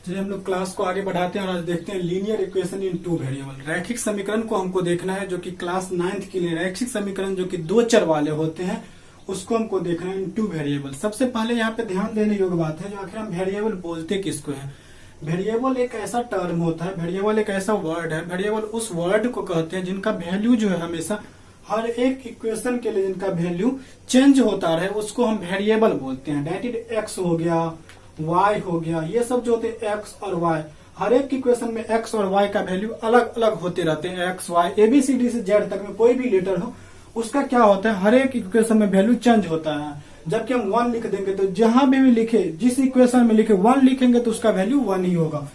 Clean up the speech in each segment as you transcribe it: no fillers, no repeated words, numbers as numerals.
चलिए हम लोग क्लास को आगे बढ़ाते हैं और आज देखते हैं linear equation in two variable. रैखिक समीकरण को हमको देखना है जो कि क्लास 9th के लिए रैखिक समीकरण जो कि दो चर वाले होते हैं उसको हमको देखना है इन टू वेरिएबल। सबसे पहले यहाँ पे ध्यान देने योग्य बात है जो आखिर हम वेरिएबल बोलते किसको है। वेरिएबल एक ऐसा टर्म होता है, वेरिएबल एक ऐसा वर्ड है, वेरिएबल उस वर्ड को कहते हैं जिनका वैल्यू जो है हमेशा हर एक इक्वेशन के लिए जिनका वैल्यू चेंज होता रहे उसको हम वेरिएबल बोलते हैं। डेट इज एक्स हो गया, y हो गया, ये सब जो होते हैं x और y, हर एक इक्वेशन में x और y का वैल्यू अलग अलग होते रहते हैं। x y ABCD से Z तक में कोई भी लेटर हो उसका क्या होता है, हर एक इक्वेशन में वैल्यू चेंज होता है। जबकि हम 1 लिख देंगे तो जहां भी लिखे, जिस इक्वेशन में लिखे 1 लिखेंगे तो उसका वैल्यू 1 ही होगा।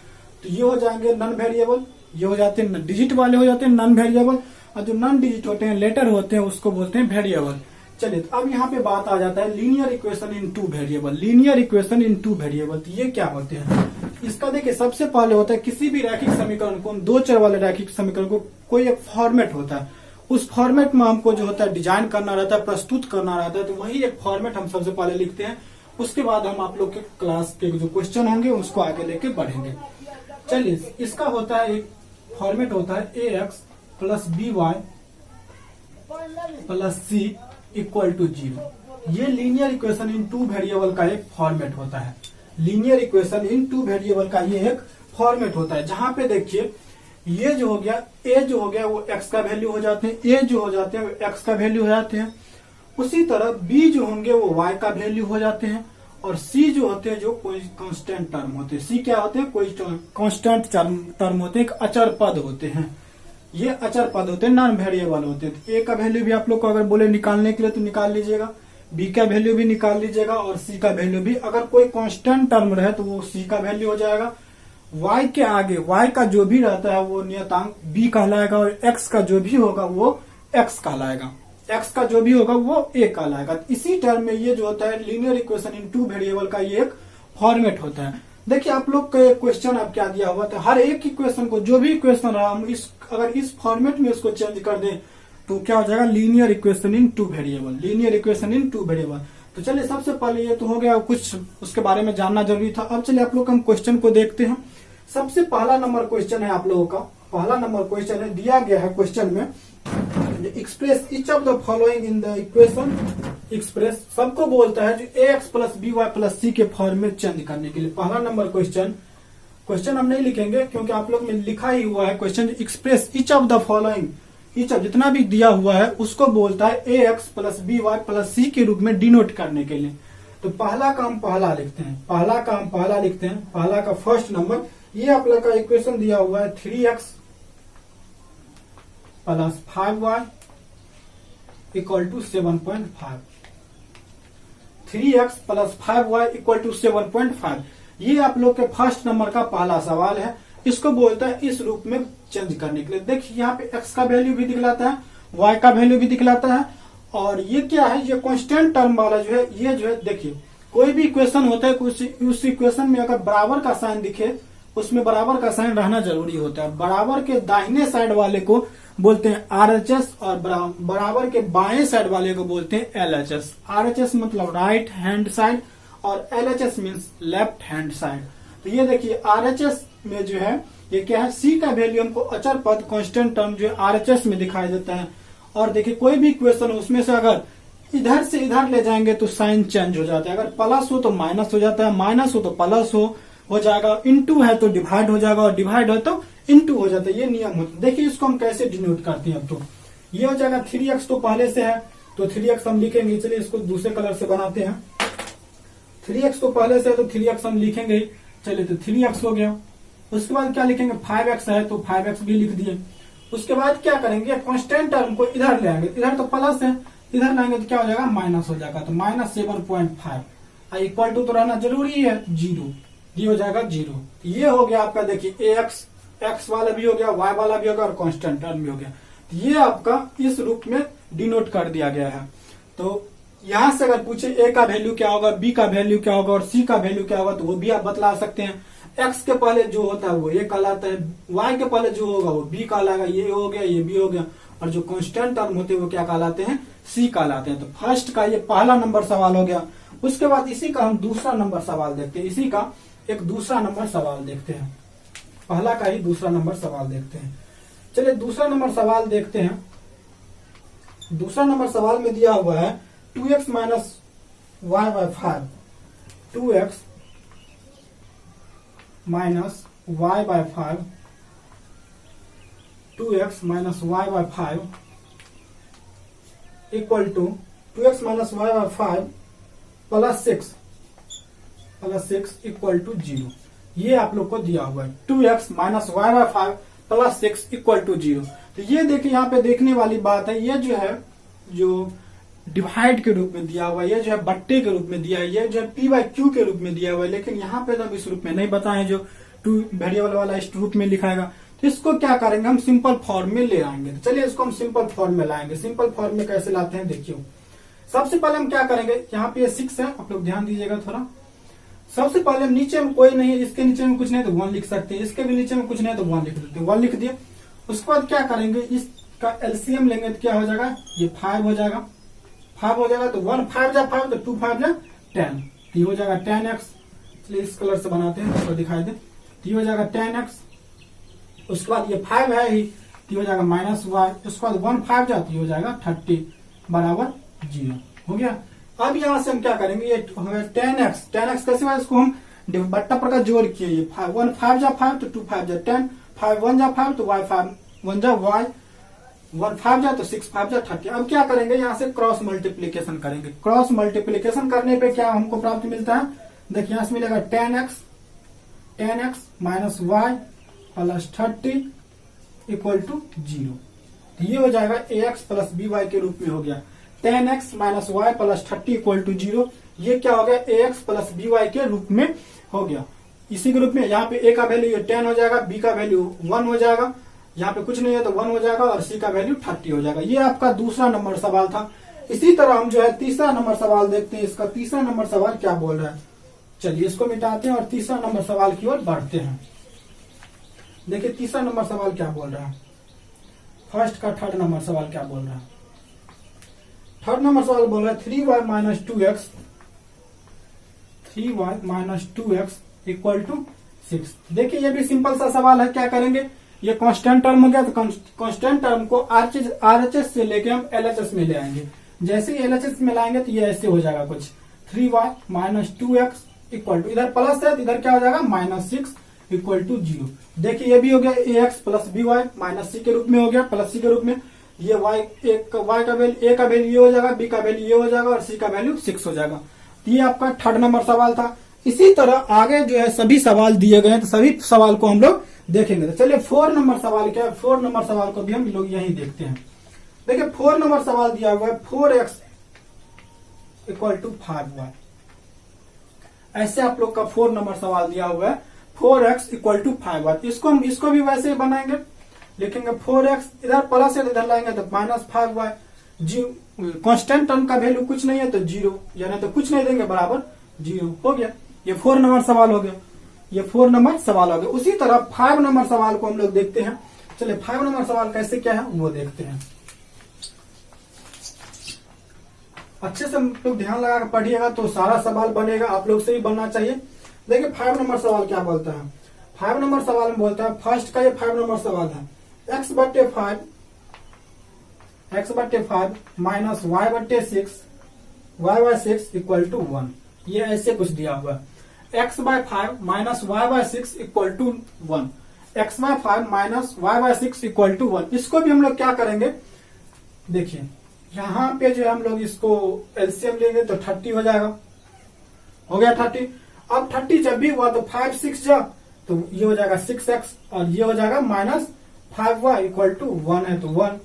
तो ये हो जाएंगे नॉन वेरिएबल, ये हो जाते हैं डिजिट वाले हो जाते हैं नॉन वेरिएबल, और जो नॉन डिजिट होते हैं लेटर होते हैं उसको बोलते हैं वेरिएबल। चलिए तो अब यहाँ पे बात आ जाता है linear equation in two variable. Linear equation in two variable तो ये क्या होते हैं, इसका देखिए सबसे पहले होता है किसी भी रैखिक समीकरण को, दो चर वाले रैखिक समीकरण को कोई एक फॉर्मेट होता है, उस फॉर्मेट में हमको जो होता है डिजाइन करना रहता है, प्रस्तुत करना रहता है। तो वही एक फॉर्मेट हम सबसे पहले लिखते हैं, उसके बाद हम आप लोग के क्लास के जो क्वेश्चन होंगे उसको आगे लेके बढ़ेंगे। चलिए इसका होता है एक फॉर्मेट होता है ax plus by plus c equal to 0। ये linear equation in two variable का एक फॉर्मेट होता है। Linear equation in two variable का ये एक फॉर्मेट होता है जहां पे देखिए ये जो हो गया a जो हो गया वो x का वैल्यू हो जाते हैं, a जो हो जाते हैं वो x का वैल्यू हो जाते हैं। उसी तरह b जो होंगे वो y का वैल्यू हो जाते हैं, और c जो होते हैं जो कोई कांस्टेंट टर्म होते हैं। c क्या होते हैं, कोई कांस्टेंट टर्म होते हैं, एक अचर पद होते हैं। ये अचर पद होते हैं, नॉन वेरिएबल होते हैं। तो a का वैल्यू भी आप लोग को अगर बोले निकालने के लिए तो निकाल लीजिएगा, b का वैल्यू भी निकाल लीजिएगा, और c का वैल्यू भी। अगर कोई कांस्टेंट टर्म रहे तो वो c का वैल्यू हो जाएगा। y के आगे y का जो भी रहता है वो नियतांक b कहलाएगा, और x का जो भी होगा वो x कहलाएगा, x का जो भी होगा वो a कहलाएगा। इसी टर्म में ये जो होता है linear equation in two variable का ये एक फॉर्मेट होता है। देखिए आप लोग का क्वेश्चन अब क्या दिया हुआ था, हर एक इक्वेशन को जो भी इक्वेशन रहा हम अगर इस फॉर्मेट में इसको चेंज कर दें तो क्या हो जाएगा, linear equation in two variable. Linear equation in two variable. तो चलिए सबसे पहले ये तो हो गया, कुछ उसके बारे में जानना जरूरी था। अब चलिए आप लोग हम क्वेश्चन को देखते हैं। सबसे पहला नंबर क्वेश्चन है आप लोगों का, पहला नंबर क्वेश्चन है, दिया गया है क्वेश्चन में express each of the following in the equation. Express सबको बोलता है जो ax plus by plus c के फॉर्म में चेंज करने के लिए। पहला नंबर क्वेश्चन हम नहीं लिखेंगे क्योंकि आप लोग में लिखा ही हुआ है question. Express each of the following, each of जितना भी दिया हुआ है उसको बोलता है ax plus by plus c के रूप में डिनोट करने के लिए। तो पहला काम पहला लिखते हैं, पहला काम पहला लिखते हैं। पहला का फर्स्ट नंबर, ये आप लोग का इक्वेशन दिया हुआ है 3x plus 5y equal to 7.5। 3x plus 5y equal to 7.5। ये आप लोग के फर्स्ट नंबर का पहला सवाल है। इसको बोलता है इस रूप में चेंज करने के लिए। देखिए यहाँ पे x का वैल्यू भी दिखलाता है, y का वैल्यू भी दिखलाता है, और ये क्या है, ये कांस्टेंट टर्म वाला जो है, ये जो है देखिए कोई भी इक्वेशन होता है उस इक्वेशन में अगर बराबर का साइन दिखे उसमें बराबर का साइन रहना जरूरी होता है। बराबर के दाहिने साइड वाले को बोलते हैं RHS और बराबर के बाएं साइड वाले को बोलते हैं LHS। RHS मतलब राइट हैंड साइड और LHS means left hand side. तो ये देखिए RHS में जो है ये क्या है, C का वैल्यू हमको अचर पद कांस्टेंट टर्म जो है RHS में दिखाई देता है। और देखिए कोई भी इक्वेशन उसमें से अगर इधर से इधर ले जाएंगे तो साइन चेंज हो जाता है। अगर प्लस हो तो माइनस हो जाता है, माइनस हो तो प्लस हो जाएगा, इनटू है तो डिवाइड हो जाएगा, और डिवाइड हो तो इनटू हो जाता है। ये नियम होता है। देखिए इसको हम कैसे डिनोट करते हैं। अब तो ये हो जाएगा 3x तो पहले से है तो 3x हम लिखेंगे। चलिए इसको दूसरे कलर से बनाते हैं। 3x तो पहले से है तो 3x हम लिखेंगे। चलिए तो 3x हो गया। उसके बाद क्या लिखेंगे, 5x है तो 5x भी लिख दिए। उसके बाद क्या करेंगे, कांस्टेंट टर्म को इधर ले आएंगे, इधर तो प्लस है, इधर लाएंगे तो क्या हो जाएगा, माइनस हो जाएगा। तो माइनस 7.5 इक्वल टू तो रहना जरूरी है 0, ये हो जाएगा 0। ये हो गया आपका, देखिए x वाला भी हो गया, y वाला भी हो गया, और कांस्टेंट टर्म भी हो गया। ये आपका इस रूप में डिनोट कर दिया गया है। तो यहां से अगर पूछे a का वैल्यू क्या होगा, b का वैल्यू क्या होगा और c का वैल्यू क्या होगा तो वो भी आप बतला सकते हैं। x के पहले जो होता है वो a कहलाता है, y के पहले जो होगा वो b कहलाएगा। ये हो गया, ये b हो गया, और जो कांस्टेंट टर्म होते हैं वो क्या कहलाते हैं, c कहलाते हैं। तो फर्स्ट का ये पहला नंबर सवाल हो गया। उसके बाद इसी का हम दूसरा नंबर सवाल देखते हैं। इसी का एक दूसरा नंबर सवाल देखते हैं। पहला का ही दूसरा नंबर सवाल देखते हैं। चलिए दूसरा नंबर सवाल देखते हैं। दूसरा नंबर सवाल में दिया हुआ है 2x minus y by 5, 2x minus y by 5, 2x minus y by 5 equal to 2x minus y by 5 plus 6 equal to 0। ये आप लोग को दिया हुआ है 2x minus y by 5 plus 6 equal to 0। तो ये देखिए यहाँ पे देखने वाली बात है, ये जो है जो डिवाइड के रूप में दिया हुआ है, ये जो है बट्टे के रूप में दिया है, ये जो है पी बाई क्यू के रूप में दिया हुआ है, लेकिन यहाँ पे जब इस रूप में नहीं बताएं जो 2 वेरिएबल वाला इस रूप में लिखाएगा, तो इसको क्या करेंगे हम सिंपल फॉर्म में ले आएंगे। तो चलिए इसको हम सिंपल फॉर्म में लाएंगे। सिंपल फॉर्म में कैसे लाते हैं देखिए। सबसे पहले हम क्या करेंगे, यहाँ पे 6 है, आप लोग ध्यान दीजिएगा थोड़ा। सबसे पहले हम नीचे में कोई नहीं है, इसके नीचे में कुछ नहीं तो 1 लिख सकते हैं, इसके भी नीचे में कुछ नहीं तो 1 लिख देते हैं, 1 लिख दिए। उसके बाद क्या करेंगे, इसका एलसीएम लेंगे तो क्या हो जाएगा, ये 5 हो जाएगा, 5 हो जाएगा तो 1 5 जा 5 तो 2 5 जा 10, ये हो जाएगा 10x। चलिए इस कलर से बनाते हैं तो दिखाई दे, ये हो जाएगा 10x। उसके बाद ये 5 है ही, ये हो जाएगा माइनस y। उसके बाद 1 5 जा तो ये हो जाएगा 30 बराबर 0 हो गया। अब यहां से हम क्या करेंगे, ये 10x कैसे हुआ, इसको हम बट्टा पर का जोड़ किए, ये 1 5 जा 5 तो 2 5 जा 10, 5 1 जा 5 तो y 5 1 जा y, 1 5 जा तो 6 5 जा 30। अब क्या करेंगे, यहाँ से क्रॉस मल्टीप्लीकेशन करेंगे। क्रॉस मल्टीप्लीकेशन करने पे क्या हमको प्राप्त मिलता है, देखिए यहाँ से मिलेगा 10x minus y plus 30 equal to 0। ये हो जाएगा ax प्लस by के रूप में हो गया। 10x minus y plus 30 equal to 0, ये क्या हो गया, ax प्लस by के रूप में हो गया। इसी के रूप में यहाँ पे a का वैल्यू 10 हो जाएगा, b का वैल्यू 1 हो जाएगा, यहाँ पे कुछ नहीं है तो 1 हो जाएगा, और c का वैल्यू 30 हो जाएगा। ये आपका दूसरा नंबर सवाल था। इसी तरह हम जो है तीसरा नंबर सवाल देखते हैं। इसका तीसरा नंबर सवाल क्या बोल रहा है, चलिए इसको मिटाते हैं और तीसरा नंबर सवाल की ओर बढ़ते हैं। देखिए तीसरा नंबर सवाल क्या बोल रहा है, फर्स्ट का थर्ड नंबर सवाल क्या बोल रहा है। थर्ड नंबर सवाल बोल रहा है 3y minus 2x equal to 6। देखिए ये भी सिंपल सा सवाल है। क्या करेंगे, ये कांस्टेंट टर्म हो गया तो कांस्टेंट टर्म को आरएचएस से लेके हम एलएचएस में ले आएंगे। जैसे ही एलएचएस में लाएंगे तो ये ऐसे हो जाएगा कुछ, 3y minus 2x equal to, इधर प्लस है तो इधर क्या हो जाएगा माइनस 6 इक्वल टू 0। देखिए ये भी हो गया ax plus by minus c के रूप में हो गया, प्लस c के रूप में। ये y का वैल्यू, a का वैल्यू ये हो जाएगा, b का वैल्यू ये हो जाएगा और c का वैल्यू 6 हो जाएगा। ये आपका थर्ड नंबर सवाल था। इसी तरह आगे जो है सभी सवाल दिए गए हैं, तो सभी सवाल को हम लोग देखेंगे। तो चलिए 4 नंबर सवाल क्या है, 4 नंबर सवाल को भी हम लोग यही देखते हैं। देखिए 4 नंबर सवाल दिया हुआ है 4x इक्वल टू 5y। ऐसे आप लोग का 4 नंबर सवाल दिया हुआ है 4x इक्वल टू 5y। इसको भी वैसे ही बनाएंगे, लिखेंगे 4x, इधर प्लस है इधर लाएंगे तो माइनस 5y। कांस्टेंट टर्म का वैल्यू कुछ नहीं है तो 0, यानी तो कुछ नहीं देंगे बराबर 0 हो गया। ये 4 नंबर सवाल हो गया, ये 4 नंबर सवाल हो गया। उसी तरह 5 नंबर सवाल को हम लोग देखते हैं। चलिए 5 नंबर सवाल कैसे क्या है वो देखते हैं। अच्छे से हम लोग ध्यान लगा कर पढ़िएगा तो सारा सवाल बनेगा, आप लोग से भी बनना चाहिए। देखिए 5 नंबर सवाल क्या बोलता है। 5 नंबर सवाल में बोलता है, फर्स्ट का ये 5 नंबर सवाल है, x बट्टे 5 माइनस y बट्टे 6 y बाय 6 इक्वल टू 1। ये ऐसे कुछ दिया हुआ है। x by 5 minus y by 6 equal to 1, x by 5 minus y by 6 equal to 1। इसको भी हम लोग क्या करेंगे, देखिए यहाँ पे जो हम लोग इसको एलसीएम लेंगे तो 30 हो जाएगा, हो गया 30। अब 30 जब भी हुआ तो 5 6 जा तो ये हो जाएगा 6x और ये हो जाएगा माइनस 5y इक्वल टू 1 है तो 1।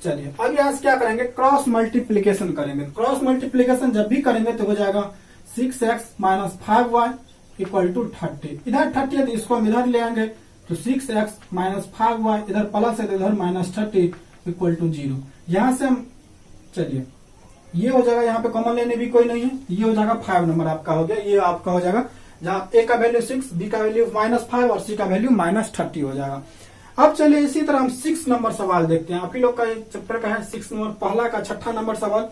चलिए अब यहाँ से क्या करेंगे, क्रॉस मल्टीप्लीकेशन करेंगे। क्रॉस मल्टीप्लीकेशन जब भी करेंगे तो हो जाएगा 6x minus 5y equal to 30। इधर 30 है तो इसको हम इधर ले आएंगे तो 6x माइनस 5y, इधर प्लस है तो इधर माइनस 30 इक्वल टू 0। यहाँ से हम चलिए ये हो जाएगा, यहाँ पे कॉमन लेने भी कोई नहीं है, ये हो जाएगा 5 नंबर आपका हो गया। ये आपका हो जाएगा जहाँ a का वैल्यू 6, b का वैल्यू माइनस 5 और c का वैल्यू माइनस 30 हो जाएगा। अब चलिए इसी तरह हम 6 नंबर सवाल देखते हैं। आप ही लोग का चैप्टर का है 6 नंबर, पहला का 6ठा नंबर सवाल।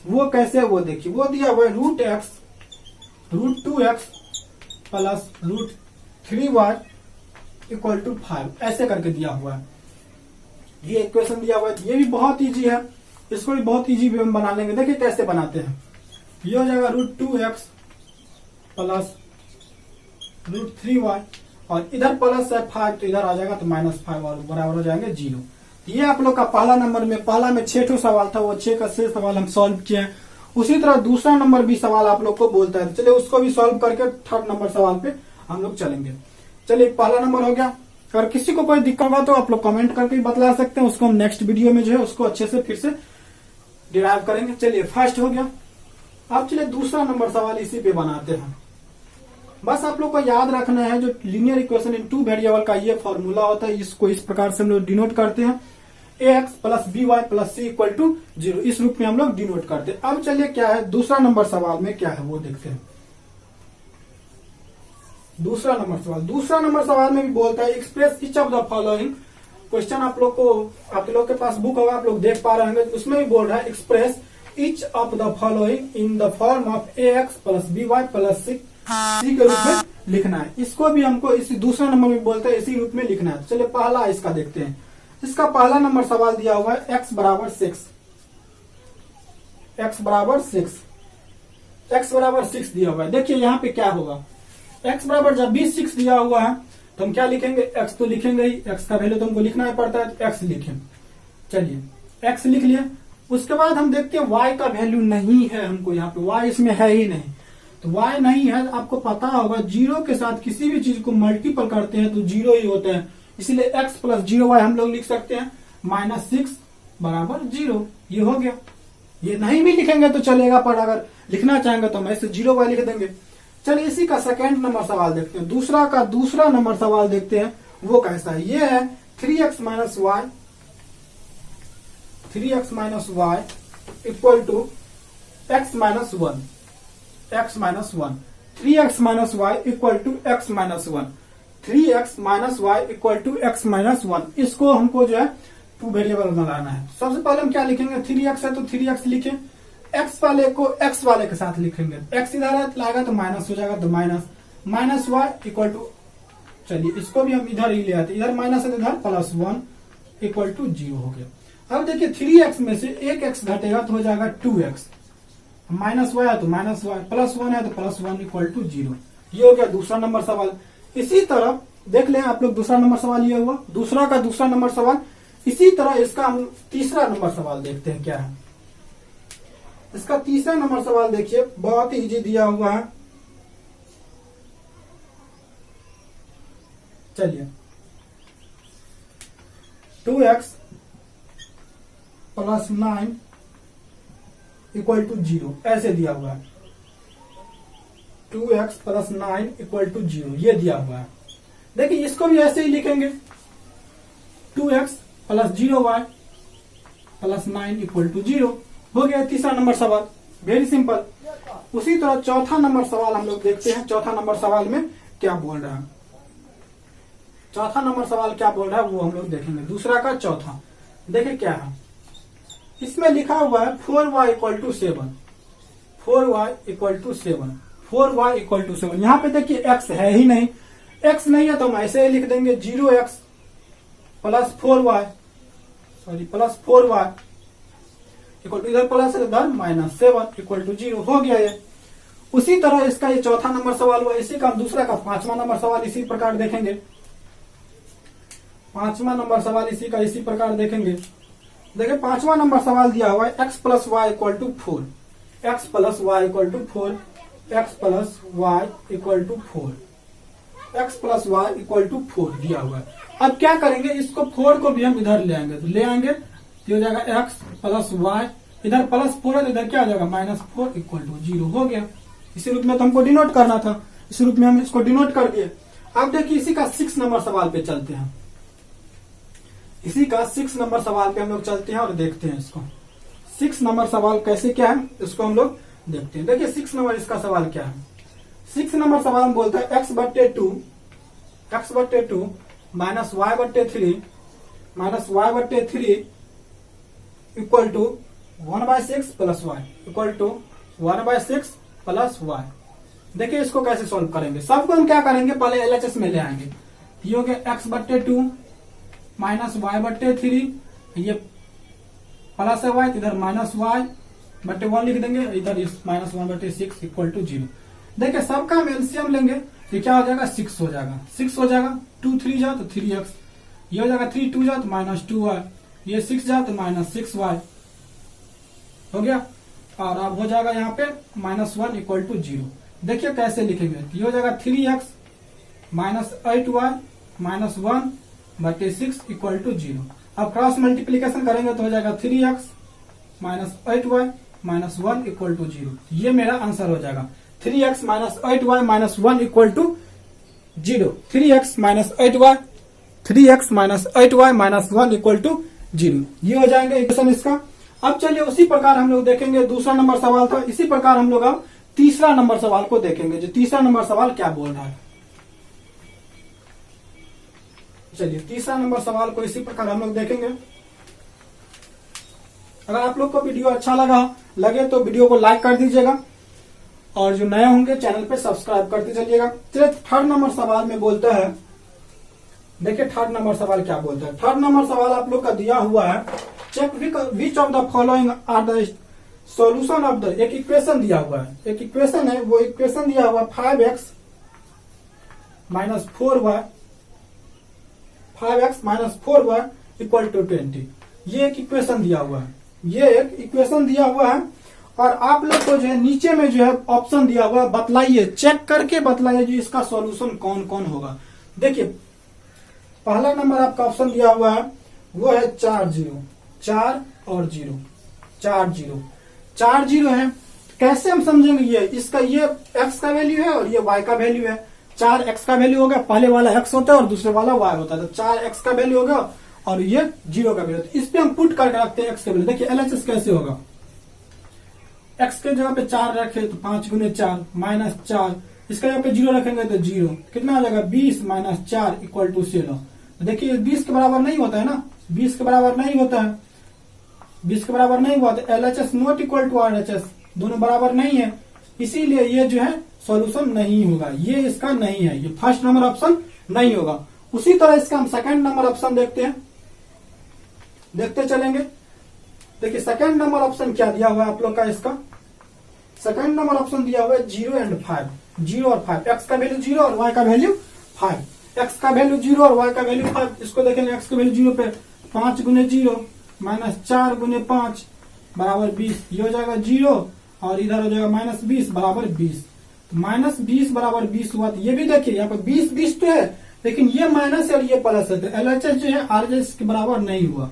वो कैसे है वो देखिए। वो दिया हुआ है √2x plus √3y equal to 5 ऐसे करके दिया हुआ है। ये इक्वेशन दिया हुआ है, ये भी बहुत इजी है, इसको भी बहुत इजी वे में बना लेंगे। देखिए कैसे बनाते हैं। ये हो जाएगा √2x प्लस √3y और इधर प्लस है 5 तो इधर आ जाएगा तो -5 और बराबर हो जाएंगे 0। ये आप लोग का पहला नंबर में, पहला में 6 सवाल था, वो 6 का 6 सवाल हम सॉल्व किए हैं। उसी तरह दूसरा नंबर भी सवाल आप लोग को बोलता है, चलिए उसको भी सॉल्व करके थर्ड नंबर सवाल पे हम लोग चलेंगे। चलिए पहला नंबर हो गया। अगर किसी को कोई दिक्कत होगा तो आप लोग कमेंट करके बतला सकते हैं, उसको हम नेक्स्ट वीडियो में जो है उसको अच्छे से फिर से डिराइव करेंगे। चलिए फर्स्ट हो गया। अब चलिए दूसरा नंबर सवाल इसी पे बनाते हैं। बस आप लोग को याद रखना है जो लीनियर इक्वेशन इन 2 वेरिएबल का ये फॉर्मूला होता है, इसको इस प्रकार से हम लोग डिनोट करते हैं, ax plus by plus c equal to 0, इस रूप में हम लोग डिनोट करते हैं। अब चलिए क्या है दूसरा नंबर सवाल में क्या है वो देखते हैं। दूसरा नंबर सवाल में भी बोलता है express each of the following. Question आप लोग के पास बुक होगा, आप लोग देख पा रहे होंगे, उसमें भी बोल रहा है express each of the following in the form of ax plus by plus c के रूप में लिखना है। इसको भी हमको इसी दूसरा नंबर में बोलते हैं इसी रूप में लिखना है। चलिए पहला इसका देखते हैं। इसका पहला नंबर सवाल दिया हुआ है x बराबर 6 दिया हुआ है। देखिए यहाँ पे क्या होगा, x बराबर जब भी 6 दिया हुआ है तो हम क्या लिखेंगे, x तो लिखेंगे ही, x का वैल्यू तो हमको लिखना ही पड़ता है तो x लिखें। चलिए x लिख लिए। उसके बाद हम देखते हैं y का वैल्यू नहीं है, हमको यहाँ पे y इसमें है ही नहीं, तो y नहीं है। आपको पता होगा 0 के साथ किसी भी चीज को मल्टीपल करते हैं तो 0 ही होता है, इसलिए x प्लस 0y हम लोग लिख सकते हैं -6 बराबर 0। ये हो गया। ये नहीं भी लिखेंगे तो चलेगा, पर अगर लिखना चाहेंगे तो हम ऐसे 0y लिख देंगे। चलिए इसी का सेकेंड नंबर सवाल देखते हैं। दूसरा नंबर सवाल देखते हैं वो कैसा है। ये है 3x minus y equal to x minus 1। 3x minus y equal to x minus 1। 3x minus y equal to x minus 1। इसको हमको जो है 2 वेरिएबल बनाना है। सबसे पहले हम क्या लिखेंगे, 3x है तो 3x लिखें, x वाले को x वाले के साथ लिखेंगे, x इधर लाएगा तो माइनस हो जाएगा तो माइनस y इक्वल टू, चलिए इसको भी हम इधर ही ले आते, इधर माइनस है तो इधर +1 इक्वल टू 0 हो गया। अब देखिए 3x में से एक x घटेगा तो हो जाएगा 2x, माइनस y है तो माइनस y, +1 है तो +1 इक्वल टू 0। ये हो गया दूसरा नंबर सवाल। इसी तरह देख लें आप लोग दूसरा नंबर सवाल ये हुआ, दूसरा नंबर सवाल। इसी तरह इसका हम तीसरा नंबर सवाल देखते हैं क्या है। इसका तीसरा नंबर सवाल देखिए, बहुत ही इजी दिया हुआ है। चलिए 2x प्लस 9 इक्वल टू 0 ऐसे दिया हुआ है। 2x प्लस 9 इक्वल टू 0 ये दिया हुआ है। देखिए इसको भी ऐसे ही लिखेंगे, 2x plus 0y plus 9 equal to 0 हो गया तीसरा नंबर सवाल। Very simple. उसी तरह चौथा नंबर सवाल हम लोग देखते हैं। चौथा नंबर सवाल में क्या बोल रहा है, चौथा नंबर सवाल क्या बोल रहा है वो हम लोग देखेंगे। दूसरा का चौथा देखिए क्या है। इसमें लिखा हुआ है 4y equal to 7। 4y equal to 7। 4y equal to 7। यहाँ पे देखिए x है ही नहीं, x नहीं है तो हम ऐसे ही लिख देंगे 0x plus 4y equal to, इधर प्लस है इधर -7 इक्वल टू 0 हो गया ये। उसी तरह इसका ये चौथा नंबर सवाल हुआ। इसी का हम दूसरा का पांचवा नंबर सवाल इसी प्रकार देखेंगे। पांचवा नंबर सवाल इसी का इसी प्रकार देखेंगे। देखिए पांचवा नंबर सवाल दिया हुआ है x plus y equal to 4। x plus y equal to 4। x plus y equal to 4। x plus y equal to 4 दिया हुआ है। अब क्या करेंगे, इसको 4 को भी हम इधर ले आएंगे, तो ले आएंगे तो हो जाएगा x प्लस y, इधर +4 है तो इधर क्या हो जाएगा -4 इक्वल टू 0 हो गया। इसी रूप में तो हमको डिनोट करना था, इस रूप में हम इसको डिनोट कर दिए। अब देखिए इसी का 6 नंबर सवाल पे चलते हैं। इसी का 6 नंबर सवाल पे हम लोग चलते हैं और देखते हैं इसको। 6 नंबर सवाल कैसे क्या है इसको हम लोग देखते हैं। देखिए 6 नंबर इसका सवाल क्या है। 6 नंबर सवाल बोलता है x बट्टे 2 माइनस y बट्टे 3 equal to 1/6 plus y equal to 1/6 plus y। देखिए इसको कैसे सॉल्व करेंगे। सबको हम क्या करेंगे, पहले एलएचएस में ले आएंगे। ये हो गया x/2 माइनस y/3, ये प्लस है y, इधर माइनस y/1 लिख देंगे, इधर -1/6 इक्वल टू 0। देखिए सबका हम एलसीएम लेंगे तो क्या हो जाएगा, 6 हो जाएगा। 6 हो जाएगा, 2 3 जा तो 3x, ये हो जाएगा 3 2 जा तो -2y, ये 6 जा तो -6y हो गया। और अब हो जाएगा यहाँ पे -1 इक्वल टू 0। देखिए कैसे लिखेंगे, ये हो जाएगा 3x minus 8y minus 1/6 equal to 0। अब क्रॉस मल्टीप्लीकेशन करेंगे तो हो जाएगा 3x minus 8y minus 1 equal to 0। ये मेरा आंसर हो जाएगा 3x minus 8y minus 1 equal to 0। 3x minus 8y 3x minus 8y minus 1 equal to 0। ये हो जाएंगे इक्वेशन इसका। अब चलिए उसी प्रकार हम लोग देखेंगे, दूसरा नंबर सवाल था, इसी प्रकार हम लोग अब तीसरा नंबर सवाल को देखेंगे। जो तीसरा नंबर सवाल क्या बोल रहा है, चलिए तीसरा नंबर सवाल को इसी प्रकार हम लोग देखेंगे। अगर आप लोग को वीडियो अच्छा लगे तो वीडियो को लाइक कर दीजिएगा, और जो नए होंगे चैनल पे सब्सक्राइब करते चलिएगा। चलिए थर्ड नंबर सवाल में बोलता है, देखिए थर्ड नंबर सवाल क्या बोलता है। थर्ड नंबर सवाल आप लोग का दिया हुआ है, check which of the following are the solution of the, एक इक्वेशन दिया हुआ है, एक इक्वेशन है, वो इक्वेशन दिया हुआ 5x minus 4y 5x minus 4y equal to 20। ये एक इक्वेशन दिया हुआ है, ये एक इक्वेशन दिया हुआ है। और आप लोग को जो है नीचे में जो है ऑप्शन दिया हुआ है, बतलाइए, चेक करके बतलाइए जो इसका सॉल्यूशन कौन कौन होगा। देखिए पहला नंबर आपका ऑप्शन दिया हुआ है वो है 4 0, 4 और 0, 4 0 है। कैसे हम समझेंगे, ये इसका ये x का वैल्यू है और ये y का वैल्यू है। 4x का वैल्यू हो गया, पहले वाला x होता है और दूसरे वाला y होता है, तो 4x का वैल्यू होगा और ये 0 का वैल्यू। तो इस पे हम पुट करके रखते हैं x का वैल्यू। देखिए एलएचएस कैसे होगा, x के जगह पे 4 रखे तो 5 गुने 4 माइनस 4, इसका जगह पे 0 रखेंगे तो 0, कितना आ जाएगा 20 माइनस 4 इक्वल टू 16। देखिए 20 के बराबर नहीं होता है ना, 20 के बराबर नहीं होता है, 20 के बराबर नहीं हुआ तो LHS not equal to RHS, दोनों बराबर नहीं है, इसीलिए ये जो है सॉल्यूशन नहीं होगा, ये इसका नहीं है, ये फर्स्ट नंबर ऑप्शन नहीं होगा। उसी तरह इसका हम सेकंड नंबर ऑप्शन देखते हैं, देखते चलेंगे। देखिए सेकंड नंबर ऑप्शन क्या दिया हुआ है आप लोग का, इसका सेकंड नंबर ऑप्शन दिया हुआ है 0 एंड 5, 0 और 5, एक्स का वैल्यू 0 और वाई का वैल्यू 5, एक्स का वैल्यू 0 और वाई का वैल्यू 5। इसको देखेंगे एक्स का वैल्यू 0 पे 5 गुने 0 माइनस 4 गुने 5 बराबर 20, ये हो जाएगा 0 और इधर हो जाएगा माइनस 20 बराबर 20। तो माइनस 20 बराबर 20 हुआ, तो ये भी देखिए यहाँ पे 20 20 तो है, लेकिन ये माइनस है और ये प्लस है, तो एलएचएस जो है आरएचएस के बराबर नहीं हुआ,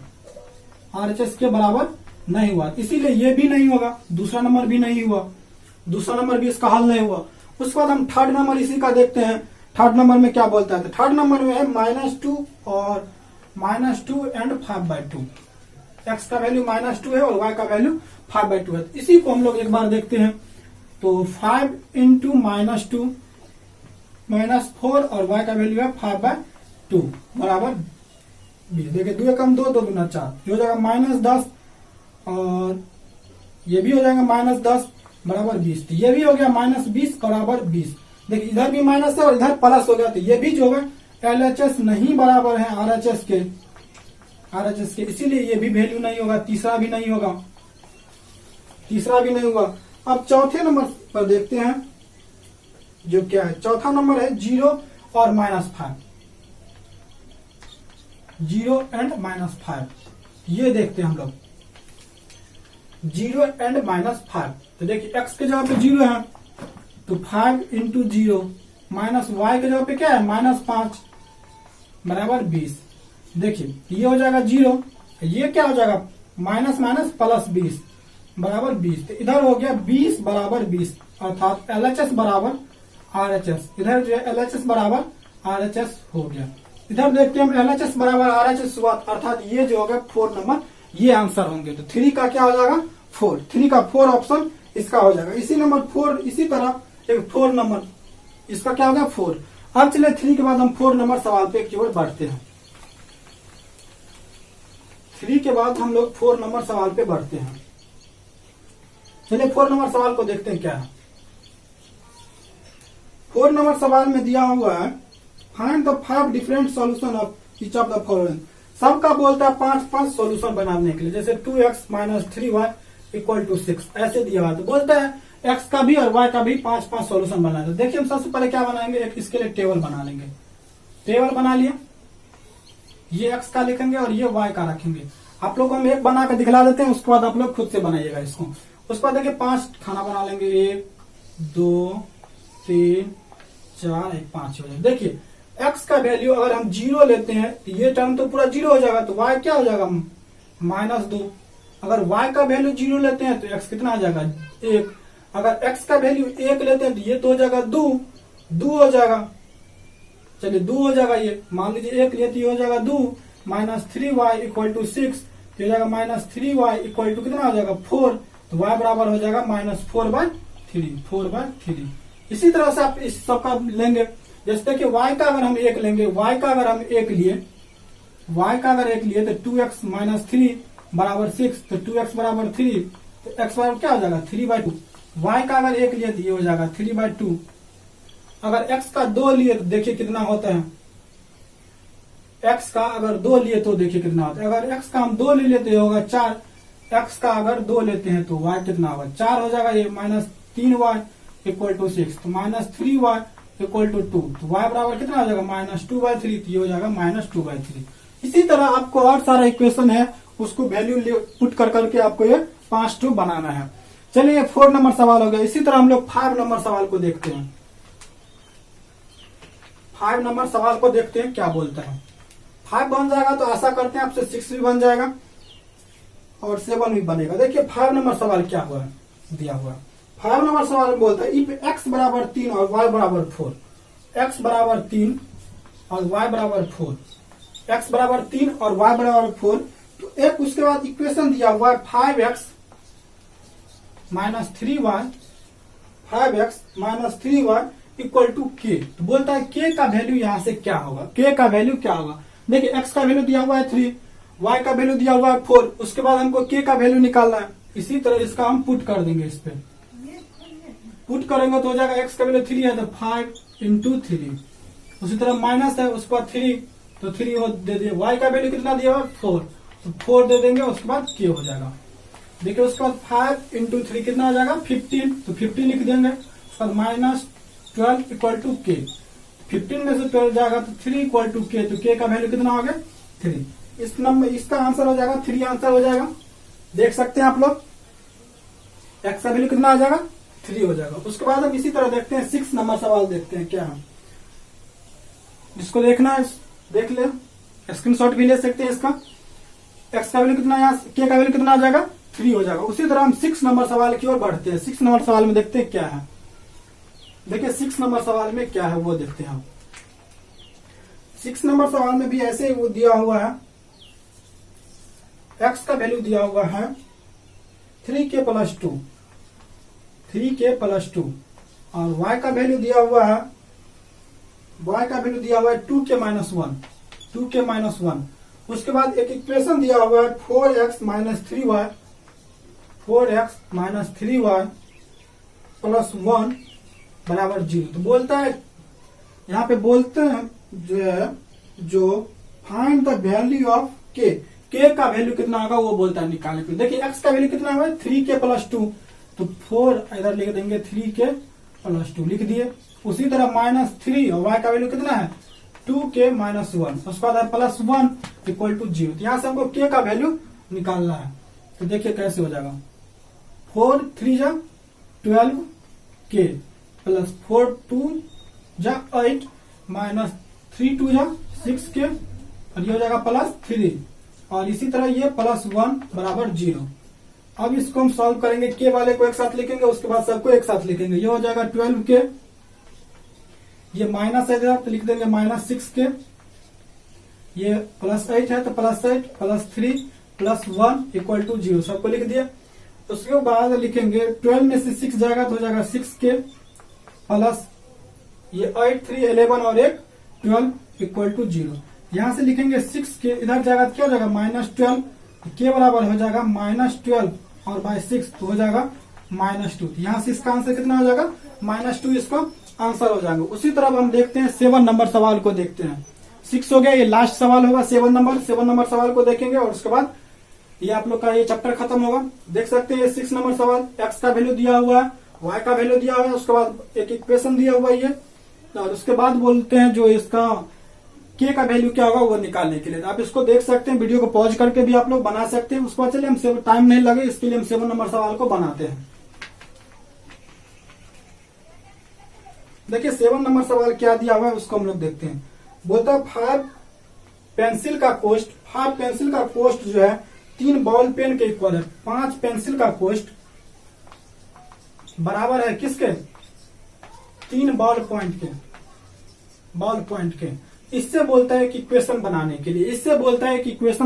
आरएचएस के बराबर नहीं हुआ, इसीलिए ये भी नहीं होगा, दूसरा नंबर भी नहीं हुआ, दूसरा नंबर भी इसका हल नहीं हुआ। उसके बाद हम थर्ड नंबर इसी का देखते हैं। थर्ड नंबर में क्या बोलता है, तो थर्ड नंबर में है -2 और -2 एंड 5/2, एक्स का वैल्यू -2 है और वाई का वैल्यू 5/2 है। इसी को हम लोग एक बार देखते हैं, तो 5 इंटू -2 -4 और वाई का वैल्यू है 5/2 बराबर 20। देखिए 2 कम 2 2 गुना 4, ये हो जाएगा -10 और ये भी हो जाएगा -10 बराबर 20, तो ये भी हो गया -20 बराबर 20। देखिए इधर भी माइनस है और इधर प्लस हो गया, तो ये भी जो है एलएचएस नहीं बराबर है आरएचएस के, इसीलिए ये भी वैल्यू नहीं होगा, तीसरा भी नहीं होगा, तीसरा भी नहीं होगा। अब चौथे नंबर पर देखते हैं, जो क्या है चौथा नंबर है 0 और -5, 0 एंड -5, ये देखते हैं हम लोग 0 एंड -5। तो देखिए x के जगह पे 0 है तो 5 इंटू 0 माइनस वाई के जगह पे क्या है -5 बराबर 20। देखिए ये हो जाएगा 0, ये क्या हो जाएगा माइनस माइनस प्लस 20 बराबर 20, तो इधर हो गया 20 बराबर 20, अर्थात एलएचएस बराबर आरएचएस, इधर जो है एलएचएस बराबर आरएचएस हो गया। इधर देखते हैं हम एलएचएस बराबर आरएचएस हुआ, अर्थात ये जो हो गया 4 नंबर, ये आंसर होंगे। तो 3 का क्या हो जाएगा 4, 3 का 4 ऑप्शन इसका हो जाएगा। इसी नंबर 4, इसी तरह एक 4 नंबर इसका क्या होगा 4। अब चलिए 3 के बाद हम 4 नंबर सवाल पे की ओर बढ़ते हैं। 3 के बाद हम लोग 4 नंबर सवाल पे बढ़ते हैं। चलिए 4 नंबर सवाल को देखते हैं क्या है। 4 नंबर सवाल में दिया हुआ है find the 5 different solution of each of the following. सबका बोलता है 5 सॉल्यूशन बनाने के लिए, जैसे 2x minus 3y equal to 6 ऐसे दिया हुआ। तो बोलता है x का भी और y का भी 5 सॉल्यूशन बना दो। देखिए हम सबसे पहले क्या बनाएंगे, एक इसके लिए टेबल बना लेंगे। टेबल बना लिया, ये x का लिखेंगे और ये y का रखेंगे। आप लोग हम एक बना कर दिखला देते हैं, उसके बाद आप लोग खुद से बनाइएगा इसको। उसके बाद देखिए 5 खाना बना लेंगे, 1 2 3 4 5 हो जाए। देखिए x का वैल्यू अगर हम 0 लेते हैं तो ये टर्म तो पूरा 0 हो जाएगा, तो y क्या हो जाएगा -2। अगर y का वैल्यू 0 लेते हैं तो x कितना आ जाएगा 1। अगर x का वैल्यू 1 लेते हैं तो ये तो हो जाएगा 2 हो जाएगा। चलिए 2 हो जाएगा, ये मान लीजिए 1 लिए तो ये हो जाएगा 2 माइनस 3y इक्वल टू 6 हो जाएगा -3y इक्वल टू कितना हो जाएगा 4। तो y बराबर हो जाएगा -4/3। इसी तरह से आप इस सबका लेंगे। जैसे देखिए y का अगर हम 1 लेंगे, y का अगर हम 1 लिए तो 2x माइनस 3 बराबर 6, तो 2x बराबर 3, तो x बराबर क्या हो जाएगा 3/2। y का अगर 1 लिए तो ये हो जाएगा 3/2। अगर x का 2 लिए तो देखिए कितना होता है, x का अगर 2 लिए तो देखिए कितना होता है। अगर x का हम 2 ले लेते होगा 4, x का अगर 2 लेते हैं तो y कितना होगा 4 हो जाएगा। ये -3y इक्वल टू 6, तो -3y इक्वल टू 2, तो y बराबर कितना हो जाएगा -2/3, तो ये हो जाएगा -2/3। इसी तरह आपको और सारा इक्वेशन है, उसको वैल्यू पुट कर करके आपको ये 5 बनाना है। चलिए 4 नंबर सवाल हो गया। इसी तरह हम लोग 5 नंबर सवाल को देखते हैं। 5 नंबर सवाल को देखते हैं क्या बोलता है। 5 बन जाएगा तो आशा करते हैं आपसे 6 भी बन जाएगा और 7 भी बनेगा। देखिए 5 नंबर सवाल क्या हुआ है, दिया हुआ 5 नंबर सवाल में बोलता है इफ x बराबर 3 और y बराबर 4, x बराबर 3 और y बराबर 4, x बराबर 3 और y बराबर 4, तो एक उसके बाद इक्वेशन दिया हुआ है 5x minus 3y equal to k। तो बोलता है k का वैल्यू यहाँ से क्या होगा, k का वैल्यू क्या होगा। देखिए x का वैल्यू दिया हुआ है 3, y का वैल्यू दिया हुआ है 4, उसके बाद हमको k का वैल्यू निकालना है। इसी तरह इसका हम पुट कर देंगे, इस पे पुट करेंगे तो हो जाएगा x का वैल्यू 3 है तो 5 इंटू 3, उसी तरह माइनस है उसके बाद 3 तो 3 दे दिए। y का वैल्यू कितना दिया हुआ 4, तो 4 दे देंगे, उसके बाद k हो जाएगा। देखिए उसके बाद 5 इंटू 3 कितना आ जाएगा 15, तो 15 लिख देंगे। उसके बाद -12 इक्वल टू k, 15 में से 12 जाएगा तो 3 इक्वल टू k, तो k का वैल्यू कितना हो गया 3। इस नंबर इसका आंसर हो जाएगा 3 आंसर हो जाएगा। देख सकते हैं आप लोग x का वैल्यू कितना आ जाएगा 3 हो जाएगा। उसके बाद हम इसी तरह देखते हैं 6 नंबर सवाल देखते हैं क्या है। जिसको देखना है देख ले, स्क्रीनशॉट भी ले सकते हैं। इसका x का वैल्यू कितना, यहाँ k का वैल्यू कितना आ जाएगा 3 हो जाएगा। उसी तरह हम 6 नंबर सवाल की ओर बढ़ते हैं। 6 नंबर सवाल में देखते हैं क्या है। देखिए 6 नंबर सवाल में क्या है वो देखते हैं हम। 6 नंबर सवाल में भी ऐसे ही वो दिया हुआ है, x का वैल्यू दिया हुआ है 3k प्लस 2 और y का वैल्यू दिया हुआ है 2k माइनस 1। उसके बाद एक इक्वेशन दिया हुआ है 4x माइनस 3y प्लस 1 बराबर 0। तो बोलता है यहाँ पे बोलते हैं जो find the value of k का वैल्यू कितना होगा वो बोलता है निकालने के लिए। देखिए x का वैल्यू कितना है 3k प्लस 2, तो 4 इधर लिख देंगे 3k प्लस 2 लिख दिए। उसी तरह -3 और y का वैल्यू कितना है 2k माइनस 1, उसके बाद प्लस 1 इक्वल टू 0। तो यहाँ से हमको k का वैल्यू निकालना है। तो देखिए कैसे हो जाएगा 4 3 जा 12k प्लस 4 2 जा 8 माइनस 3 2 जा 6k और ये हो जाएगा प्लस 3 और इसी तरह ये प्लस 1 बराबर 0। अब इसको हम सॉल्व करेंगे, के वाले को एक साथ लिखेंगे, उसके बाद सबको एक साथ लिखेंगे। ये हो जाएगा 12k, ये माइनस है तो लिख देंगे -6k, ये प्लस 8 है तो plus 8 plus 3 plus 1 equal to 0, सबको लिख दिया। उसके बाद लिखेंगे 12 में से 6 जाएगा तो हो जाएगा 6k प्लस ये 8 3 11 और 1 12 इक्वल टू 0। यहां से लिखेंगे 6k, इधर जाएगा तो क्या हो जाएगा -12, के बराबर हो जाएगा -12 और बाय 6 तो हो जाएगा -2। यहाँ से इसका आंसर कितना हो जाएगा -2 इसको आंसर हो जाएंगे। उसी तरह हम देखते हैं 7 नंबर सवाल को देखते हैं। 6 हो गया, ये लास्ट सवाल होगा 7 नंबर सवाल को देखेंगे और उसके बाद ये आप लोग का ये चैप्टर खत्म होगा। देख सकते हैं 6 नंबर सवाल, एक्स का वैल्यू दिया हुआ है, वाई का वैल्यू दिया हुआ है, उसके बाद एक इक्वेशन दिया हुआ है ये, और उसके बाद बोलते हैं जो इसका के का वैल्यू क्या होगा वो निकालने के लिए। आप इसको देख सकते हैं, वीडियो को पॉज करके भी आप लोग बना सकते हैं। उसके बाद चलिए हम टाइम नहीं लगे इसके लिए हम 7 नंबर सवाल को बनाते हैं। देखिए 7 नंबर सवाल क्या दिया हुआ है उसको हम लोग देखते हैं। बोलता है 5 पेंसिल का कॉस्ट जो है 3 बॉल पेन के इक्वल है। 5 पेंसिल का कॉस्ट बराबर है किसके? 3 बॉल पॉइंट के। इससे बोलता है कि इक्वेशन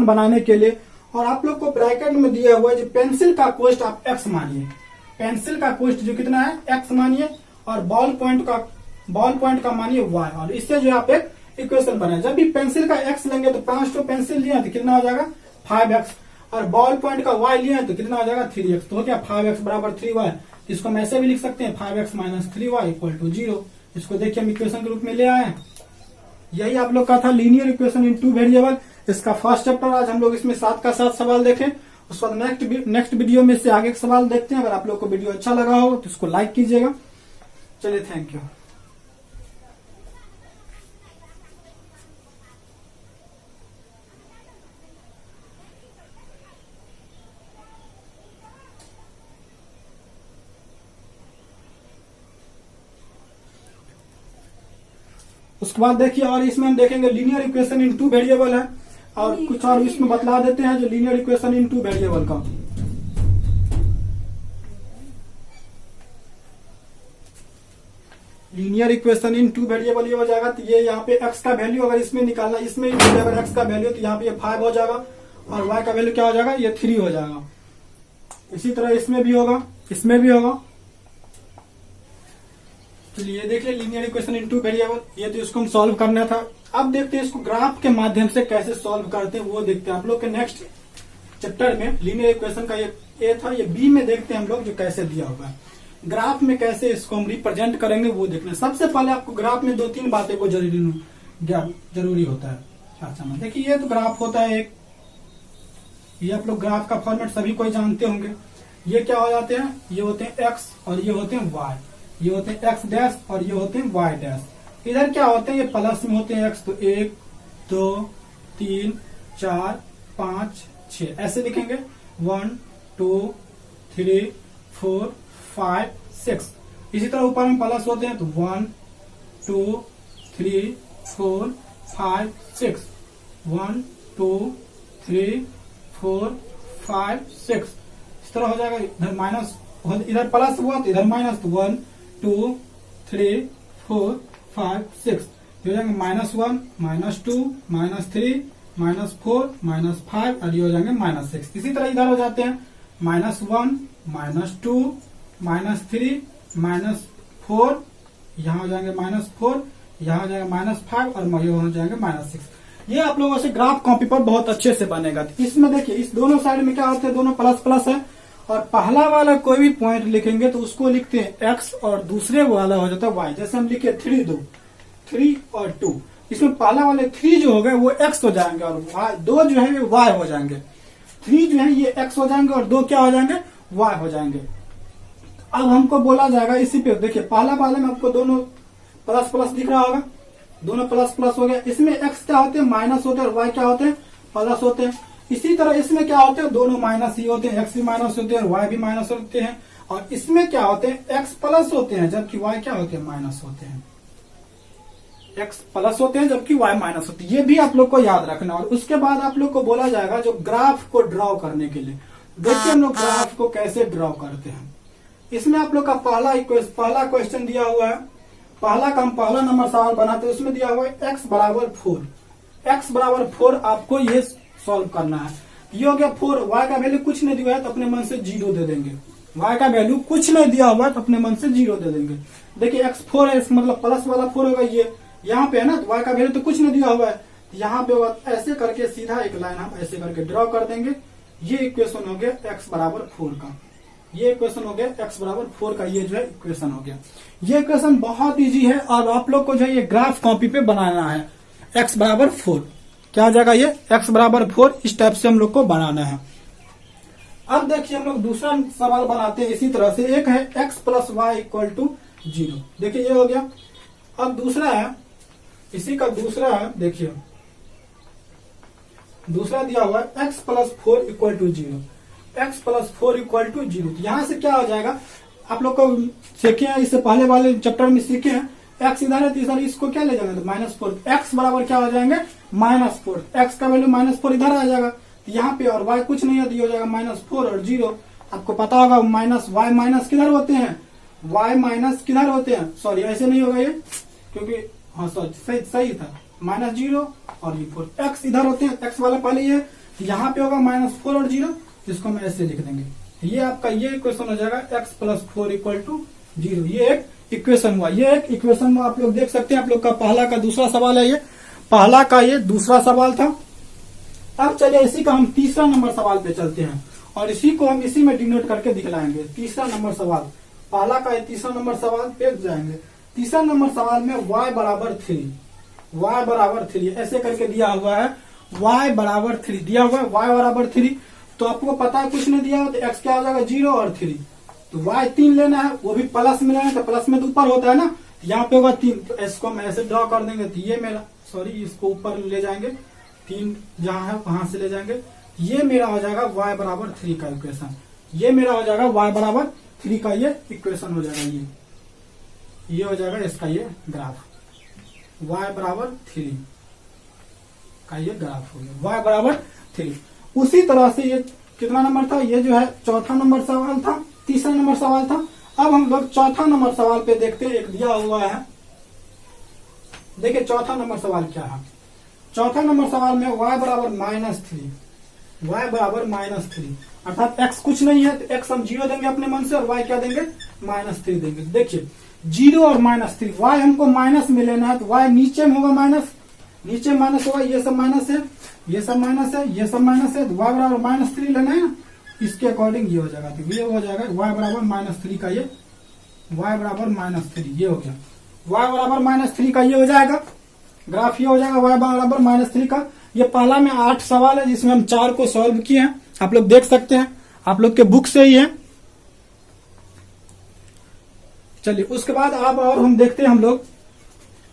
बनाने के लिए, और आप लोग को ब्रैकेट में दिया हुआ है जो पेंसिल का कॉस्ट आप एक्स मानिए, पेंसिल का कॉस्ट जो कितना है एक्स मानिए, और बॉल पॉइंट का मानिए वाई, और इससे जो आप एक इक्वेशन बनाए। जब भी पेंसिल का एक्स लेंगे तो 5 पेंसिल लिए तो कितना हो जाएगा 5x, और बॉल पॉइंट का y लिया तो कितना हो जाएगा 3x। तो हो गया 5x बराबर 3y। इसको हम ऐसे भी लिख सकते हैं 5x minus 3y equal to 0। इसको देखिए हम इक्वेशन के रूप में ले आए। यही आप लोग का था लीनियर इक्वेशन इन 2 वेरिएबल। इसका फर्स्ट चैप्टर आज हम लोग इसमें 7 का 7 सवाल देखें। उसके बाद नेक्स्ट वीडियो में से आगे के सवाल देखते हैं। अगर आप लोग को वीडियो अच्छा लगा हो तो इसको लाइक कीजिएगा। चलिए, थैंक यू। उसके बाद देखिए, और इसमें हम देखेंगे लीनियर इक्वेशन इन 2 वेरिएबल है, और कुछ और इसमें बतला देते हैं जो लीनियर इक्वेशन इन 2 वेरिएबल का। लीनियर इक्वेशन इन 2 वेरिएबल ये हो जाएगा। तो ये यहाँ पे x का वैल्यू अगर इसमें निकालना, इसमें अगर x का वैल्यू तो यहाँ पे ये 5 हो जाएगा, और y का वैल्यू क्या हो जाएगा ये 3 हो जाएगा। इसी तरह इसमें भी होगा, इसमें भी होगा। चलिए देखिए लीनियर इक्वेशन इन 2 वेरिएबल, ये तो इसको हम सॉल्व करना था। अब देखते हैं इसको ग्राफ के माध्यम से कैसे सॉल्व करते हैं, वो देखते हैं। आप लोग के नेक्स्ट चैप्टर में लीनियर इक्वेशन का ये ए था, ये बी में देखते हैं हम लोग जो कैसे दिया होगा। ग्राफ में कैसे इसको हम रिप्रेजेंट करेंगे वो देखना है। सबसे पहले आपको ग्राफ में 2-3 बातें को जरूरी होता है। अच्छा, देखिए ये तो ग्राफ होता है एक, ये आप लोग ग्राफ का फॉर्मेट सभी कोई जानते होंगे। ये क्या हो जाते हैं, ये होते हैं एक्स और ये होते हैं वाई, ये होते हैं एक्स डैश और ये होते हैं वाई डैश। इधर क्या होते हैं, ये प्लस में होते हैं एक्स, तो 1 2 3 4 5 6 ऐसे लिखेंगे। 1 2 3 4 5 6। इसी तरह ऊपर में प्लस होते हैं तो 1 2 3 4 5 6, 1 2 3 4 5 6। इस तरह हो जाएगा। इधर माइनस, इधर प्लस हुआ तो इधर माइनस, तो 1 2 3 4 5 6 हो जाएंगे -1 -2 -3 -4 -5, और ये हो जाएंगे -6। इसी तरह इधर हो जाते हैं -1 -2 -3 -4, यहाँ हो जाएंगे -4, यहाँ हो जाएगा -5 और ये हो जाएंगे -6। ये आप लोगों से ग्राफ कॉपी पर बहुत अच्छे से बनेगा। इसमें देखिए इस दोनों साइड में क्या होते हैं, दोनों प्लस प्लस है, और पहला वाला कोई भी पॉइंट लिखेंगे तो उसको लिखते हैं x और दूसरे वाला हो जाता है y। जैसे हम लिखे 3 और 2, इसमें पहला वाले 3 जो हो गए वो x हो जाएंगे और दो जो है ये y हो जाएंगे। 3 जो है ये x हो जाएंगे और 2 क्या हो जाएंगे y हो जाएंगे। अब हमको बोला जाएगा इसी पे, देखिए पहला वाले में आपको दोनों प्लस प्लस दिख रहा होगा, दोनों प्लस प्लस हो गया। इसमें x क्या होते हैं माइनस होते हैं और y क्या होते हैं प्लस होते हैं। इसी तरह इसमें क्या होते हैं, दोनों माइनस ही होते हैं, x भी माइनस होते हैं और y भी माइनस होते हैं। और इसमें क्या होते हैं, x प्लस होते हैं जबकि y क्या होते हैं माइनस होते हैं। x प्लस होते हैं जबकि y माइनस होते हैं। ये भी आप लोग को याद रखना। और उसके बाद आप लोग को बोला जाएगा जो ग्राफ को ड्रॉ करने के लिए। देखिए हम लोग ग्राफ को कैसे ड्रॉ करते हैं। इसमें आप लोग का पहला क्वेश्चन दिया हुआ है, पहला नंबर सवाल बनाते हैं। उसमें दिया हुआ है x बराबर 4, आपको ये सॉल्व करना है। ये हो गया 4, y का वैल्यू कुछ नहीं दिया है तो अपने मन से 0 दे देंगे। y का वैल्यू कुछ नहीं दिया हुआ है तो अपने मन से 0 दे देंगे। देखिए x 4 है, इसका मतलब प्लस वाला 4 होगा, ये यहाँ पे है ना, तो y का वैल्यू तो कुछ नहीं दिया हुआ है, तो यहाँ पे ऐसे करके सीधा एक लाइन हम ऐसे करके ड्रॉ कर देंगे। ये इक्वेशन हो गया x बराबर 4 का। ये इक्वेशन हो गया x बराबर 4 का, ये जो है इक्वेशन हो गया। ये इक्वेशन बहुत इजी है और आप लोग को जो है ये ग्राफ कॉपी पे बनाना है। x बराबर 4 क्या हो जाएगा, ये x बराबर 4 इस टाइप से हम लोग को बनाना है। अब देखिए हम लोग दूसरा सवाल बनाते हैं इसी तरह से। एक है x plus y equal to 0, देखिए ये हो गया। अब दूसरा है, इसी का दूसरा है, देखिए दूसरा दिया हुआ है x plus 4 equal to 0, x plus 4 equal to 0। यहां से क्या हो जाएगा, आप लोग को सीखे हैं, इससे पहले वाले चैप्टर में सीखे हैं, x इधर है तो इधर इसको क्या ले जाएंगे तो -4, x बराबर क्या हो जाएंगे -4, x का वैल्यू -4 इधर आ जाएगा यहाँ पे, और y कुछ नहीं है तो ये हो जाएगा -4 और 0। आपको पता होगा माइनस y माइनस किधर होते हैं, y माइनस किधर होते हैं, सॉरी ऐसे नहीं होगा ये, क्योंकि हाँ सॉरी सही था, -0 और ये 4, x इधर होते हैं, x वाला पहले ये यहाँ पे होगा -4 और 0, इसको हम ऐसे लिख देंगे। ये आपका ये इक्वेशन हो जाएगा x प्लस 4 इक्वल टू 0, ये एक इक्वेशन हुआ। ये एक इक्वेशन हुआ, आप लोग देख सकते हैं। आप लोग का पहला का दूसरा सवाल है, ये पहला का ये दूसरा सवाल था। अब चलिए इसी का हम तीसरा नंबर सवाल पे चलते हैं और इसी को हम इसी में डिनोट करके दिखलाएंगे। तीसरा नंबर सवाल, पहला का तीसरा नंबर सवाल पे जाएंगे। तीसरा नंबर सवाल में y बराबर 3 ऐसे करके दिया हुआ है, y बराबर 3 दिया हुआ है, y बराबर 3। तो आपको पता है कुछ नहीं दिया हो तो x क्या हो जाएगा 0 और 3, तो y 3 लेना है, वो भी प्लस में लेना है, तो प्लस में तो ऊपर होता है ना, तो यहाँ पे होगा 3, तो इसको हम ऐसे ड्रॉ कर देंगे। तो ये मेरा, सॉरी इसको ऊपर ले जाएंगे, 3 जहां है वहां से ले जाएंगे, ये मेरा हो जाएगा y बराबर 3 का इक्वेशन। ये मेरा हो जाएगा y बराबर 3 का ये इक्वेशन हो जाएगा। ये हो जाएगा इसका ये ग्राफ, y बराबर 3 का ये ग्राफ हो गया, y बराबर 3। उसी तरह से ये कितना नंबर था, ये जो है चौथा नंबर सवाल था, तीसरा नंबर सवाल था। अब हम लोग चौथा नंबर सवाल पे देखते हैं। एक दिया हुआ है, देखिए चौथा नंबर सवाल क्या है। चौथा नंबर सवाल में y बराबर -3, y बराबर -3, अर्थात x कुछ नहीं है तो x हम 0 देंगे अपने मन से और y क्या देंगे -3 देंगे। देखिए 0 और -3, y हमको माइनस में लेना है, तो y नीचे में होगा माइनस, नीचे माइनस होगा, ये सब माइनस है, ये सब माइनस है, ये सब माइनस है, तो y बराबर -3 लेना है ना, इसके अकॉर्डिंग ये हो जाएगा। तो ये हो जाएगा y बराबर -3 का, ये y बराबर -3 ये हो गया, y बराबर -3 का ये हो जाएगा ग्राफ, ये हो जाएगा y बराबर -3 का। ये पहला में 8 सवाल है जिसमें हम 4 को सॉल्व किए हैं, आप लोग देख सकते हैं, आप लोग के बुक से ही है। चलिए उसके बाद अब और हम देखते हैं हम लोग,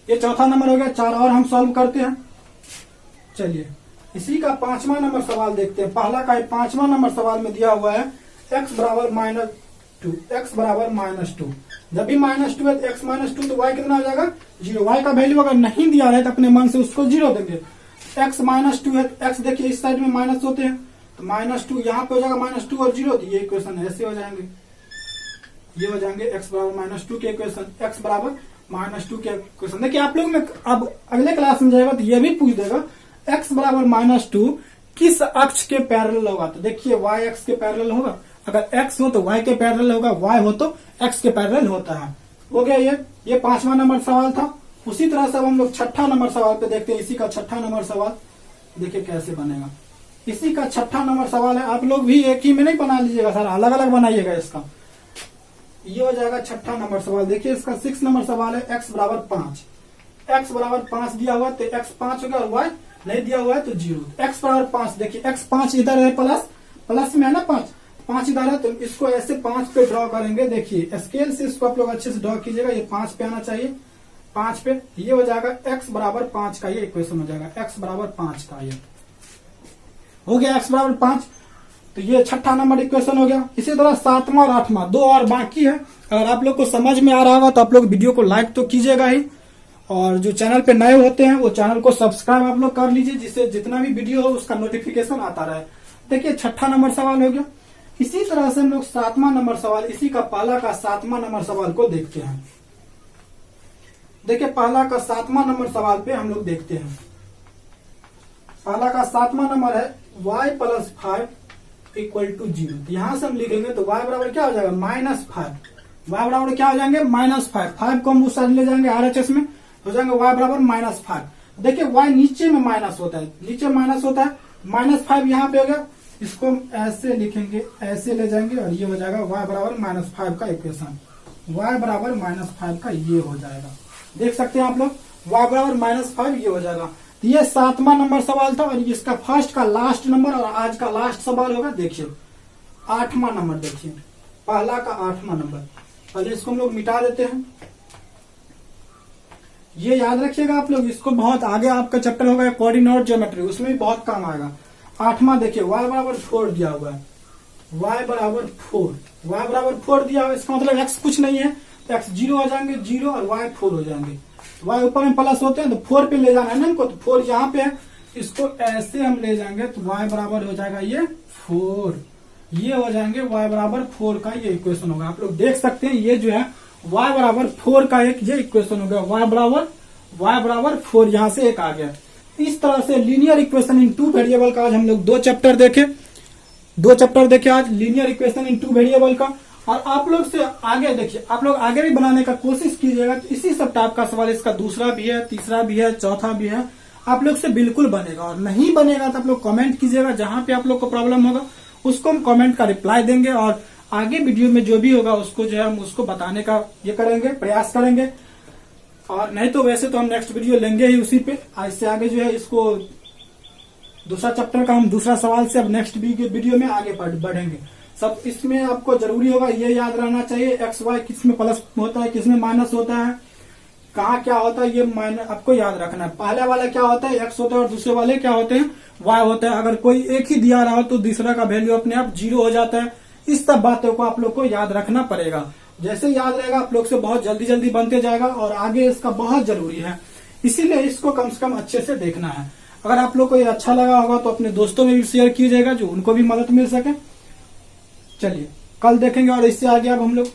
ये चौथा नंबर हो गया, 4 और हम सॉल्व करते हैं। चलिए इसी का पांचवा नंबर सवाल देखते हैं। पहला का पांचवा नंबर सवाल में दिया हुआ है x बराबर -2, x बराबर -2। जब भी -2 है तो x -2 तो y कितना हो जाएगा 0। y का वैल्यू अगर नहीं दिया है तो अपने मन से उसको 0 देंगे। x -2 है तो x देखिए इस साइड में माइनस होते हैं, तो -2 यहाँ पे हो जाएगा -2 और 0, तो ये इक्वेशन ऐसे हो जाएंगे, ये हो जाएंगे x बराबर -2 के इक्वेशन, x बराबर -2 के इक्वेशन। देखिए आप लोग में अब अगले क्लास में जाएगा तो ये भी पूछ देगा x बराबर -2 किस अक्ष के पैरेलल होगा। तो देखिए y अक्ष के पैरेलल होगा, अगर x हो तो y के पैरेलल होगा, y हो तो x के पैरेलल होता है। हो गया ये पांचवा नंबर सवाल था। उसी तरह से हम लोग छठा नंबर सवाल पे देखते हैं। इसी का छठा नंबर सवाल देखिए कैसे बनेगा। इसी का छठा नंबर सवाल है, आप लोग भी एक ही में नहीं बना लीजिएगा सर, अलग अलग बनाइएगा इसका। ये हो जाएगा छठा नंबर सवाल। देखिए इसका 6 नंबर सवाल है, x बराबर 5, x बराबर 5 दिया हुआ तो x 5 होगा और y नहीं दिया हुआ है तो 0। x बराबर 5, देखिए x 5 इधर है, प्लस में है ना 5 इधर है, तो इसको ऐसे 5 पे ड्रॉ करेंगे। देखिए स्केल से इसको आप लोग अच्छे से ड्रॉ कीजिएगा, ये 5 पे आना चाहिए, 5 पे। ये हो जाएगा x बराबर 5 का ये इक्वेशन हो जाएगा, x बराबर 5 का ये हो गया, x बराबर 5। तो ये छठा नंबर इक्वेशन हो गया। इसी तरह 7वां और 8वां 2 और बाकी है। अगर आप लोग को समझ में आ रहा होगा तो आप लोग वीडियो को लाइक तो कीजिएगा ही, और जो चैनल पे नए होते हैं वो चैनल को सब्सक्राइब आप लोग कर लीजिए, जिससे जितना भी वीडियो हो उसका नोटिफिकेशन आता रहे। देखिए छठा नंबर सवाल हो गया। इसी तरह से हम लोग 7वां नंबर सवाल, इसी का पहला का 7वां नंबर सवाल को देखते हैं। देखिए पहला का 7वां नंबर सवाल पे हम लोग देखते हैं। पहला का 7वां नंबर है y प्लस 5 इक्वल टू 0। यहां से हम लिखेंगे तो y बराबर क्या हो जाएगा -5। y बराबर क्या हो जाएंगे -5। 5 को हम उस साइड ले जाएंगे RHS में, हो जाएंगे y बराबर -5। देखिए y नीचे में माइनस होता है, नीचे माइनस होता है, -5 यहाँ पे हो गया, इसको हम ऐसे लिखेंगे, ऐसे ले जाएंगे और ये हो जाएगा y बराबर -5 का इक्वेशन। y बराबर -5 का ये हो जाएगा, देख सकते हैं आप लोग, y बराबर -5 ये हो जाएगा। तो ये 7वां नंबर सवाल था और इसका फर्स्ट का लास्ट नंबर और आज का लास्ट सवाल होगा। देखिए 8वां नंबर, देखिए पहला का 8वां नंबर। पहले इसको हम लोग मिटा देते हैं। ये याद रखिएगा आप लोग, इसको बहुत आगे आपका चैप्टर होगा कोऑर्डिनेट ज्योमेट्री, उसमें भी बहुत काम आएगा। 8वां देखिए y बराबर 4 दिया हुआ है, y बराबर 4 दिया हुआ है, इसका मतलब x कुछ नहीं है तो x 0 हो जाएंगे 0 और y 4 हो जाएंगे। y ऊपर में प्लस होते हैं तो 4 पे ले जाना है ना इनको, तो 4 यहाँ पे है, इसको ऐसे हम ले जाएंगे तो y बराबर हो जाएगा ये 4, ये हो जाएंगे y बराबर 4 का ये इक्वेशन होगा। आप लोग देख सकते हैं ये जो है y बराबर 4 का एक ये इक्वेशन हो गया, y बराबर 4 यहाँ से एक आ गया। इस तरह से लीनियर इक्वेशन इन 2 वेरिएबल का आज हम लोग 2 चैप्टर देखे आज लीनियर इक्वेशन इन 2 वेरिएबल का। और आप लोग से आगे देखिए, आप लोग आगे भी बनाने का कोशिश कीजिएगा, तो इसी सब टाइप का सवाल इसका दूसरा भी है, तीसरा भी है, चौथा भी है, आप लोग से बिल्कुल बनेगा। और नहीं बनेगा तो आप लोग कमेंट कीजिएगा, जहां पे आप लोग को प्रॉब्लम होगा उसको हम कमेंट का रिप्लाई देंगे और आगे वीडियो में जो भी होगा उसको जो है हम उसको बताने का ये करेंगे, प्रयास करेंगे। और नहीं तो वैसे तो हम नेक्स्ट वीडियो लेंगे ही उसी पे। इससे आगे जो है इसको दूसरा चैप्टर का हम दूसरा सवाल से अब नेक्स्ट वीडियो में आगे बढ़ेंगे। सब इसमें आपको जरूरी होगा ये याद रहना चाहिए, एक्स वाई किस में प्लस होता है, किस में माइनस होता है, कहाँ क्या होता है, ये माइनस आपको याद रखना है। पहले वाला क्या होता है एक्स होता है और दूसरे वाले क्या होते हैं वाई होता है। अगर कोई एक ही दिया रहा हो तो दूसरा का वैल्यू अपने आप 0 हो जाता है। इस सब बातों को आप लोग को याद रखना पड़ेगा। जैसे याद रहेगा आप लोग से बहुत जल्दी बनते जाएगा और आगे इसका बहुत जरूरी है, इसीलिए इसको कम से कम अच्छे से देखना है। अगर आप लोग को ये अच्छा लगा होगा तो अपने दोस्तों में भी शेयर कीजिएगा, जो उनको भी मदद मिल सके। चलिए कल देखेंगे और इससे आगे अब हम लोग